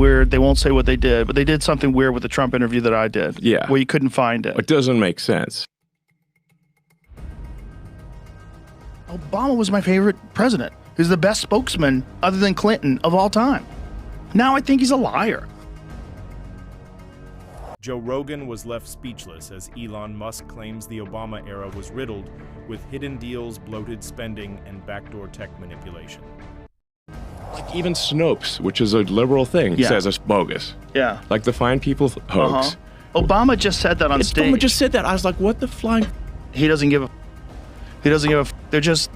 weird. They won't say what they did, but they did something weird with the Trump interview that I did. Yeah. Where you couldn't find it. It doesn't make sense. Obama was my favorite president. He's the best spokesman, other than Clinton, of all time. Now I think he's a liar. Joe Rogan was left speechless as Elon Musk claims the Obama era was riddled with hidden deals, bloated spending, and backdoor tech manipulation. Like even Snopes, which is a liberal thing, says it's bogus. Yeah. Like the fine people hoax. Obama just said that on stage. Obama just said that. I was like, what the flying? He doesn't give a. He doesn't give a. They're just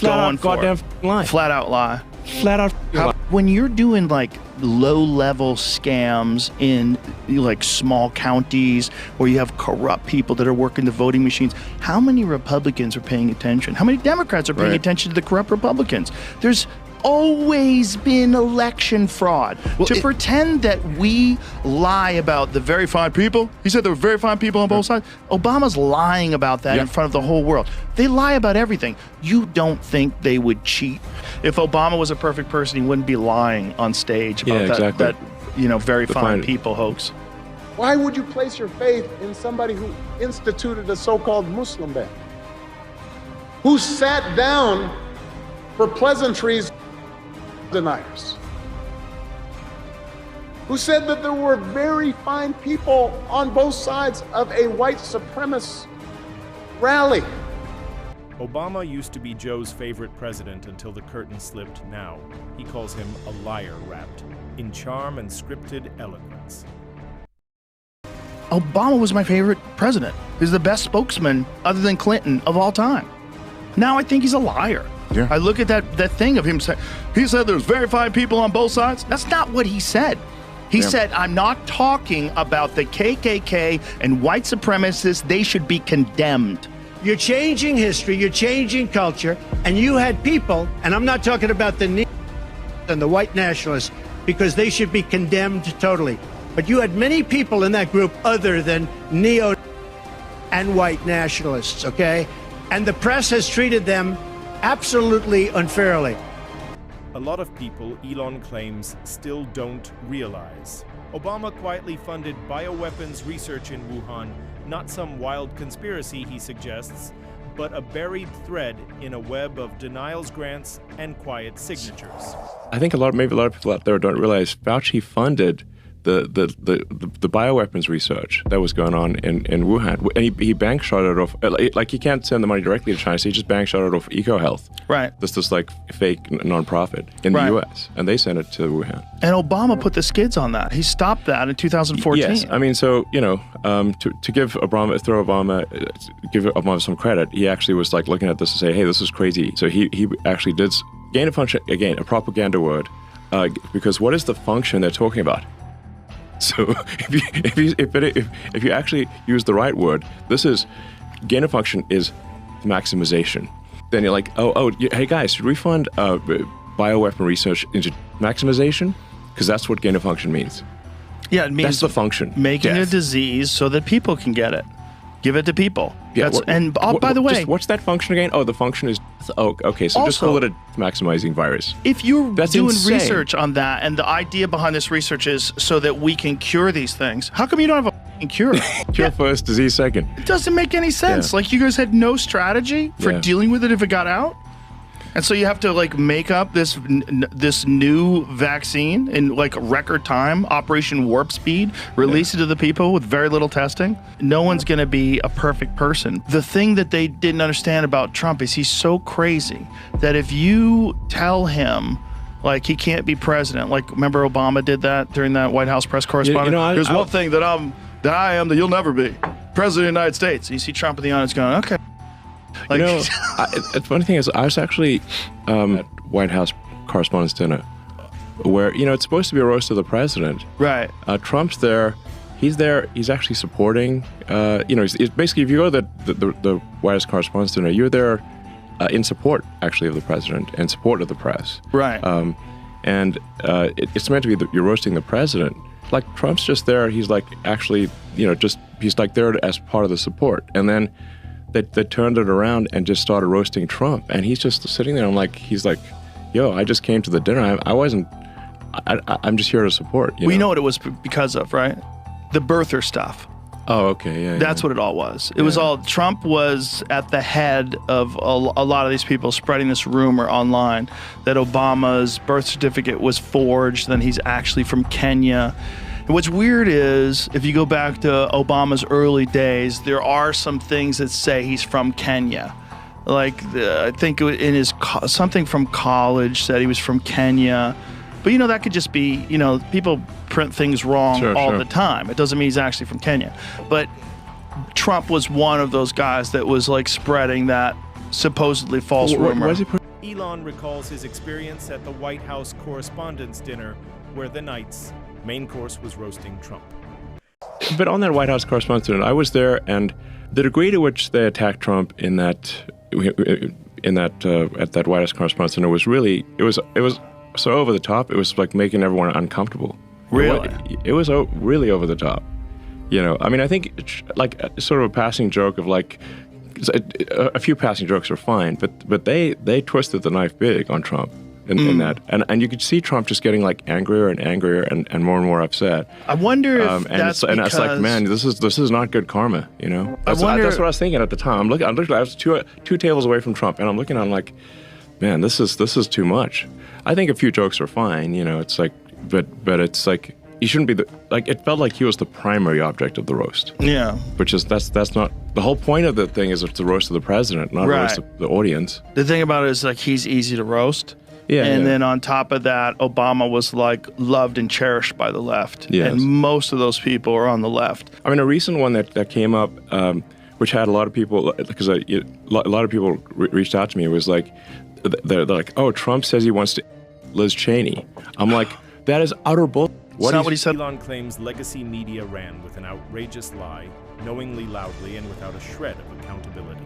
going for goddamn it. lie. Flat out lie. Flat out lie. When you're doing like low-level scams in like small counties where you have corrupt people that are working the voting machines, how many Republicans are paying attention? How many Democrats are paying attention to the corrupt Republicans? There's always been election fraud. Well, to pretend that we lie about the very fine people, he said there were very fine people on both sides. Obama's lying about that in front of the whole world. They lie about everything. You don't think they would cheat? If Obama was a perfect person, he wouldn't be lying on stage about that very fine people hoax. Why would you place your faith in somebody who instituted a so-called Muslim ban? Who sat down for pleasantries deniers? Who said that there were very fine people on both sides of a white supremacist rally? Obama used to be Joe's favorite president until the curtain slipped. Now he calls him a liar wrapped in charm and scripted eloquence. Obama was my favorite president. He's the best spokesman, other than Clinton, of all time. Now I think he's a liar. Yeah. I look at that thing of him saying, he said there's very fine people on both sides. That's not what he said. He said, I'm not talking about the KKK and white supremacists. They should be condemned. You're changing history, you're changing culture, and you had people, and I'm not talking about the neo and the white nationalists, because they should be condemned totally. But you had many people in that group other than neo and white nationalists, okay? And the press has treated them absolutely unfairly. A lot of people, Elon claims, still don't realize. Obama quietly funded bioweapons research in Wuhan, not some wild conspiracy, he suggests, but a buried thread in a web of denials, grants, and quiet signatures. I think maybe a lot of people out there don't realize Fauci funded the bioweapons research that was going on in Wuhan, and he bank shot it off. Like, he can't send the money directly to China, so he just bank shot it off EcoHealth. Right. This like fake nonprofit in the U.S., and they sent it to Wuhan. And Obama put the skids on that. He stopped that in 2014. Yes, I mean, so to give Obama some credit, he actually was like looking at this and say, hey, this is crazy. So he actually did gain a function, again, a propaganda word, because what is the function they're talking about? So if you actually use the right word, this is gain of function is maximization. Then you're like, hey guys, should we fund bioweapon research into maximization? Because that's what gain of function means. Yeah, it means that's the function. Making a disease so that people can get it. Give it to people. Yeah, by the way, what's that function again? Oh, the function is okay. So just call it a maximizing virus. If you're doing insane. research on that, and the idea behind this research is so that we can cure these things, how come you don't have a cure? Cure first, disease second. It doesn't make any sense. Yeah. Like, you guys had no strategy for dealing with it if it got out, and so you have to like make up this new vaccine in like record time, Operation Warp Speed, release it to the people with very little testing. No one's going to be a perfect person. The thing that they didn't understand about Trump is he's so crazy that if you tell him like he can't be president, like remember Obama did that during that White House press correspondence? There's one thing that I am that you'll never be, president of the United States. And you see Trump in the audience going, okay. Like, the funny thing is, I was actually at White House Correspondents' Dinner, where it's supposed to be a roast of the president. Right. Trump's there. He's there. He's actually supporting. It's basically, if you go to the White House Correspondents' Dinner, you're there in support, actually, of the president and support of the press. Right. And it's meant to be that you're roasting the president. Like, Trump's just there. He's like actually, he's like there as part of the support, and then. They turned it around and just started roasting Trump, and he's just sitting there. He's like, yo, I just came to the dinner. I wasn't I'm just here to support. We know what it was because of, right? The birther stuff. Oh, okay, yeah. That's what it all was. It was all, Trump was at the head of a lot of these people spreading this rumor online that Obama's birth certificate was forged, then he's actually from Kenya. And what's weird is, if you go back to Obama's early days, there are some things that say he's from Kenya. Like, I think in his, something from college said he was from Kenya. But, that could just be, people print things wrong all the time. It doesn't mean he's actually from Kenya. But Trump was one of those guys that was, like, spreading that supposedly false rumor. Elon recalls his experience at the White House Correspondents' Dinner, where the night's main course was roasting Trump. But on that White House Correspondents' Dinner, I was there, and the degree to which they attacked Trump at that White House Correspondents' Dinner was really, it was so over the top, it was like making everyone uncomfortable. Really? It was really over the top. I mean, I think like sort of a passing joke of like, a few passing jokes are fine, but they twisted the knife big on Trump in that. And you could see Trump just getting like angrier and angrier and more upset. I wonder if that's and it's like, man, this is not good karma, That's what I was thinking at the time. I was two tables away from Trump, and I'm looking, I'm like, man, this is too much. I think a few jokes are fine, it's like, but it's like, he shouldn't be it felt like he was the primary object of the roast. Yeah. Which is, that's not, the whole point of the thing is it's the roast of the president, not roast of the audience. The thing about it is, like, he's easy to roast. Yeah. And then on top of that, Obama was, like, loved and cherished by the left. Yes. And most of those people are on the left. I mean, a recent one that came up, which had a lot of people, because a lot of people reached out to me, was like, they're like, oh, Trump says he wants to Liz Cheney. I'm like, that is utter bull. That's not what he said. Elon claims legacy media ran with an outrageous lie, knowingly, loudly, and without a shred of accountability.